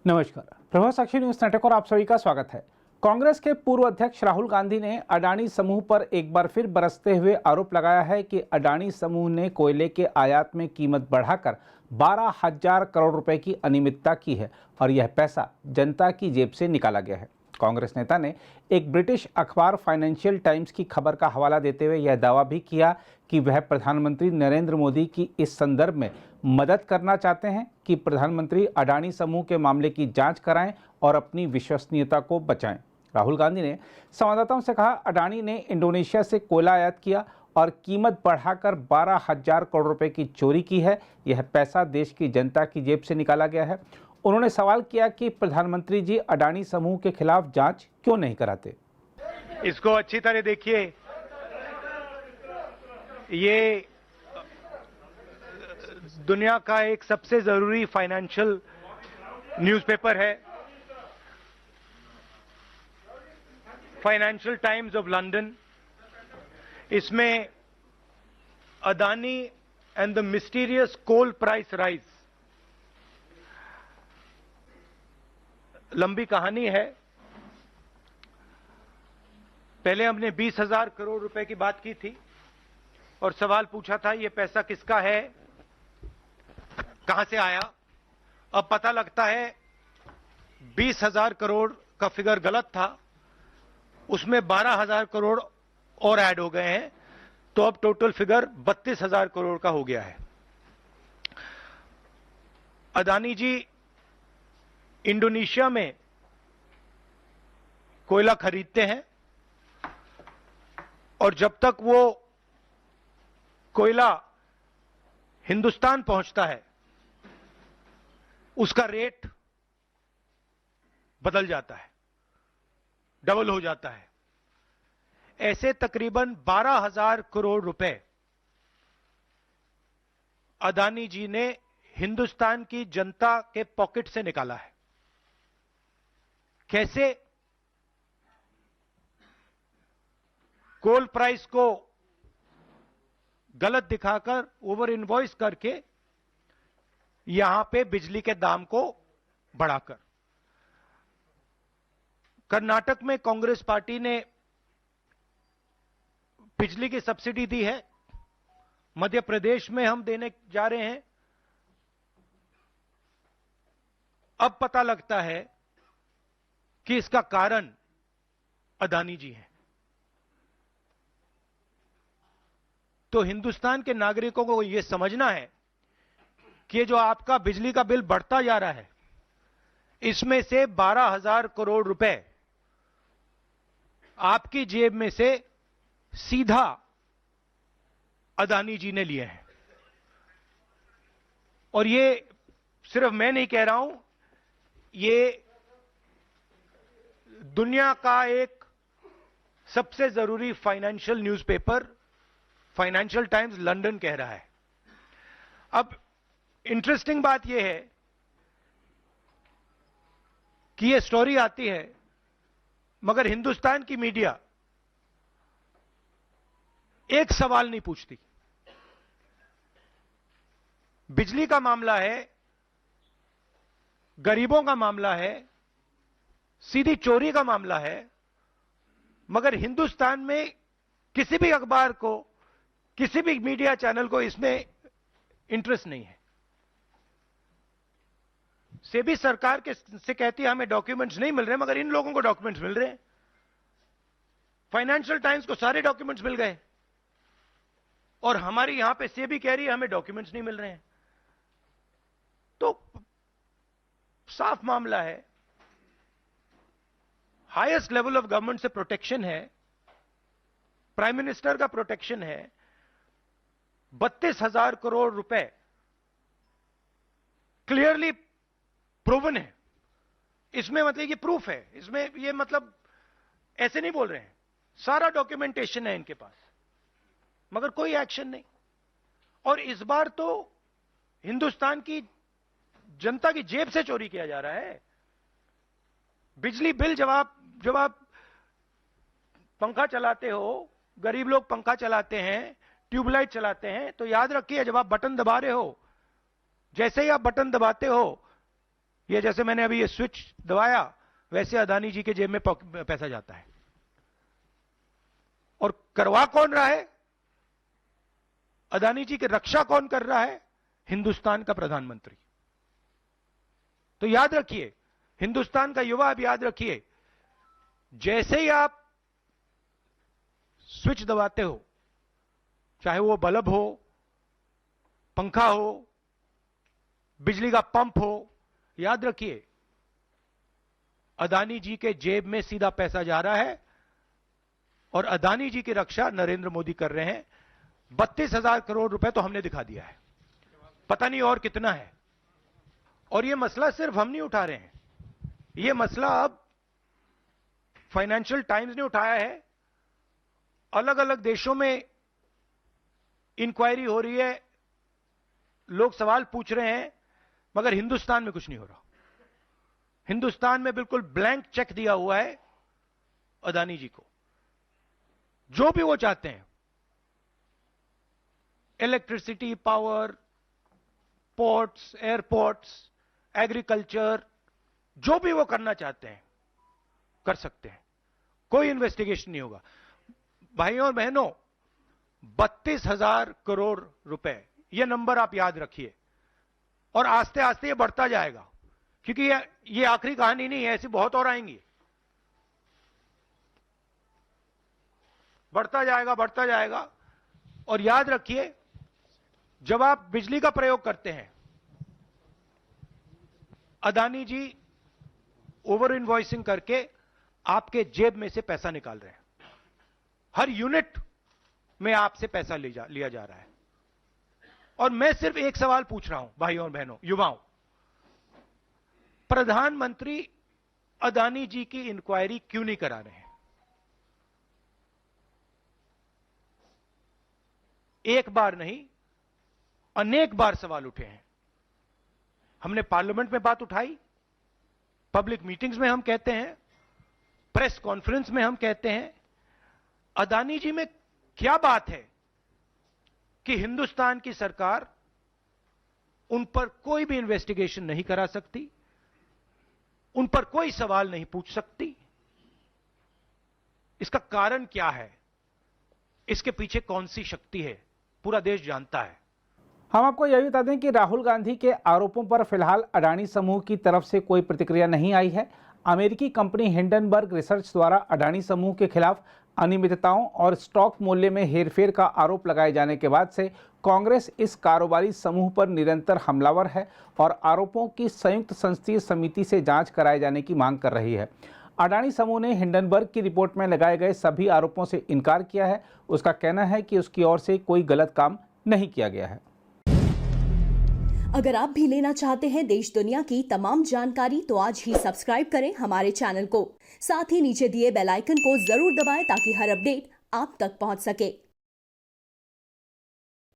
नमस्कार, प्रभात साक्षी news network और आप सभी का स्वागत है। कांग्रेस के पूर्व अध्यक्ष राहुल गांधी ने अडानी समूह पर एक बार फिर बरसते हुए आरोप लगाया है कि अडानी समूह ने कोयले के आयात में कीमत बढ़ाकर 12,000 करोड़ रुपए की अनियमितता की है और यह पैसा जनता की जेब से निकाला गया है। कांग्रेस नेता ने एक ब्रिटिश अखबार फाइनेंशियल टाइम्स की खबर का हवाला देते हुए यह दावा भी किया कि वह प्रधानमंत्री नरेंद्र मोदी की इस संदर्भ में मदद करना चाहते हैं कि प्रधानमंत्री अडानी समूह के मामले की जांच कराएं और अपनी विश्वसनीयता को बचाएं। राहुल गांधी ने संवाददाताओं से कहा, अडानी ने इंडोनेशिया से कोयला आयात किया और कीमत बढ़ाकर 12,000 करोड़ रुपए की चोरी की है। यह पैसा देश की जनता की जेब से निकाला गया है। उन्होंने सवाल किया कि प्रधानमंत्री जी अडानी समूह के खिलाफ जांच क्यों नहीं कराते। इसको अच्छी तरह देखिए, ये दुनिया का एक सबसे जरूरी फाइनेंशियल न्यूज़पेपर है, फाइनेंशियल टाइम्स ऑफ लंदन। इसमें Adani and the mysterious coal price rise, लंबी कहानी है। पहले हमने 20,000 करोड़ रुपए की बात की थी और सवाल पूछा था ये पैसा किसका है, कहां से आया। अब पता लगता है 20,000 करोड़ का फिगर गलत था, उसमें 12,000 करोड़ और ऐड हो गए हैं, तो अब टोटल फिगर 32,000 करोड़ का हो गया है। अडानी जी इंडोनेशिया में कोयला खरीदते हैं और जब तक वो कोयला हिंदुस्तान पहुंचता है उसका रेट बदल जाता है, डबल हो जाता है। ऐसे तकरीबन 12,000 करोड़ रुपए अडानी जी ने हिंदुस्तान की जनता के पॉकेट से निकाला है। कैसे? कोल प्राइस को गलत दिखाकर, ओवर इनवॉइस करके, यहां पे बिजली के दाम को बढ़ाकर। कर्नाटक में कांग्रेस पार्टी ने बिजली की सब्सिडी दी है, मध्य प्रदेश में हम देने जा रहे हैं। अब पता लगता है कि इसका कारण अडानी जी हैं। तो हिंदुस्तान के नागरिकों को यह समझना है कि जो आपका बिजली का बिल बढ़ता जा रहा है, इसमें से 12,000 करोड़ रुपए आपकी जेब में से सीधा अडानी जी ने लिए हैं। और ये सिर्फ मैं नहीं कह रहा हूं, ये दुनिया का एक सबसे जरूरी financial newspaper financial times London कह रहा है। अब इंटरेस्टिंग बात यह है कि यह स्टोरी आती है मगर हिंदुस्तान की मीडिया एक सवाल नहीं पूछती। बिजली का मामला है, गरीबों का मामला है, सीधी चोरी का मामला है, मगर हिंदुस्तान में किसी भी अखबार को, किसी भी मीडिया चैनल को इसमें इंटरेस्ट नहीं है। सेबी सरकार के से कहती है हमें डॉक्यूमेंट्स नहीं मिल रहे, मगर इन लोगों को डॉक्यूमेंट्स मिल रहे हैं। फाइनेंशियल टाइम्स को सारे डॉक्यूमेंट्स मिल गए और हमारी यहां पे सेबी कह रही है हमें डॉक्यूमेंट्स नहीं मिल रहे हैं। तो साफ मामला है, हाईएस्ट लेवल ऑफ गवर्नमेंट से प्रोटेक्शन है, प्राइम मिनिस्टर का प्रोटेक्शन है। 32,000 करोड़ रुपए क्लियरली प्रूवन है। इसमें मतलब ये प्रूफ है, इसमें ये मतलब ऐसे नहीं बोल रहे हैं, सारा डॉक्यूमेंटेशन है इनके पास, मगर कोई एक्शन नहीं। और इस बार तो हिंदुस्तान की जनता की जेब से चोरी किया जा रहा है। बिजली बिल जब आप पंखा चलाते हो, गरीब लोग पंखा चलाते हैं, ट्यूबलाइट चलाते हैं, तो याद रखिए जब आप बटन दबा रहे हो, जैसे ही आप बटन दबाते हो ये जैसे मैंने अभी ये स्विच दबाया, वैसे अदानी जी के जेब में पैसा जाता है। और करवा कौन रहा है? अदानी जी की रक्षा कौन कर रहा है? हिंदुस्तान का प्रधानमंत्री। तो याद रखिए, हिंदुस्तान का युवा, अब याद रखिए, जैसे ही आप स्विच दबाते हो, चाहे वो बल्ब हो, पंखा हो, बिजली का पंप हो, याद रखिए अदानी जी के जेब में सीधा पैसा जा रहा है और अदानी जी की रक्षा नरेंद्र मोदी कर रहे हैं। 32,000 करोड़ रुपए तो हमने दिखा दिया है, पता नहीं और कितना है। और यह मसला सिर्फ हम नहीं उठा रहे हैं, यह मसला अब फाइनेंशियल टाइम्स ने उठाया है, अलग अलग देशों में इंक्वायरी हो रही है, लोग सवाल पूछ रहे हैं, मगर हिंदुस्तान में कुछ नहीं हो रहा। हिंदुस्तान में बिल्कुल ब्लैंक चेक दिया हुआ है अदानी जी को, जो भी वो चाहते हैं, electricity, power, ports, airports, agriculture, जो भी वो करना चाहते हैं कर सकते हैं, कोई इन्वेस्टिगेशन नहीं होगा। भाइयों और बहनों, 32,000 करोड़ रुपए, ये नंबर आप याद रखिए, और आस्ते आस्ते ये बढ़ता जाएगा, क्योंकि ये आखिरी कहानी नहीं है, ऐसी बहुत और आएंगी। बढ़ता जाएगा, बढ़ता जाएगा। और याद रखिए, जब आप बिजली का प्रयोग करते हैं, अदानी जी ओवर इनवॉइसिंग करके आपके जेब में से पैसा निकाल रहे हैं। हर यूनिट में आपसे पैसा लिया जा रहा है। और मैं सिर्फ एक सवाल पूछ रहा हूं भाइयों और बहनों, युवाओं, प्रधानमंत्री अदानी जी की इंक्वायरी क्यों नहीं करा रहे हैं? एक बार नहीं, अनेक बार सवाल उठे हैं। हमने पार्लियामेंट में बात उठाई, पब्लिक मीटिंग्स में हम कहते हैं, प्रेस कॉन्फ्रेंस में हम कहते हैं, अदानी जी में क्या बात है कि हिंदुस्तान की सरकार उन पर कोई भी इन्वेस्टिगेशन नहीं करा सकती, उन पर कोई सवाल नहीं पूछ सकती? इसका कारण क्या है? इसके पीछे कौन सी शक्ति है? पूरा देश जानता है। हम आपको यह भी बता दें कि राहुल गांधी के आरोपों पर फिलहाल अडानी समूह की तरफ से कोई प्रतिक्रिया नहीं आई है। अमेरिकी कंपनी हिंडनबर्ग रिसर्च द्वारा अडानी समूह के खिलाफ अनियमितताओं और स्टॉक मूल्य में हेरफेर का आरोप लगाए जाने के बाद से कांग्रेस इस कारोबारी समूह पर निरंतर हमलावर है और आरोपों की संयुक्त संसदीय समिति से जांच कराए जाने की मांग कर रही है। अडानी समूह ने हिंडनबर्ग की रिपोर्ट में लगाए गए सभी आरोपों से इनकार किया है। उसका कहना है कि उसकी ओर से कोई गलत काम नहीं किया गया है। अगर आप भी लेना चाहते हैं देश दुनिया की तमाम जानकारी, तो आज ही सब्सक्राइब करें हमारे चैनल को। साथ ही नीचे दिए बेल आइकन को जरूर दबाएं ताकि हर अपडेट आप तक पहुंच सके।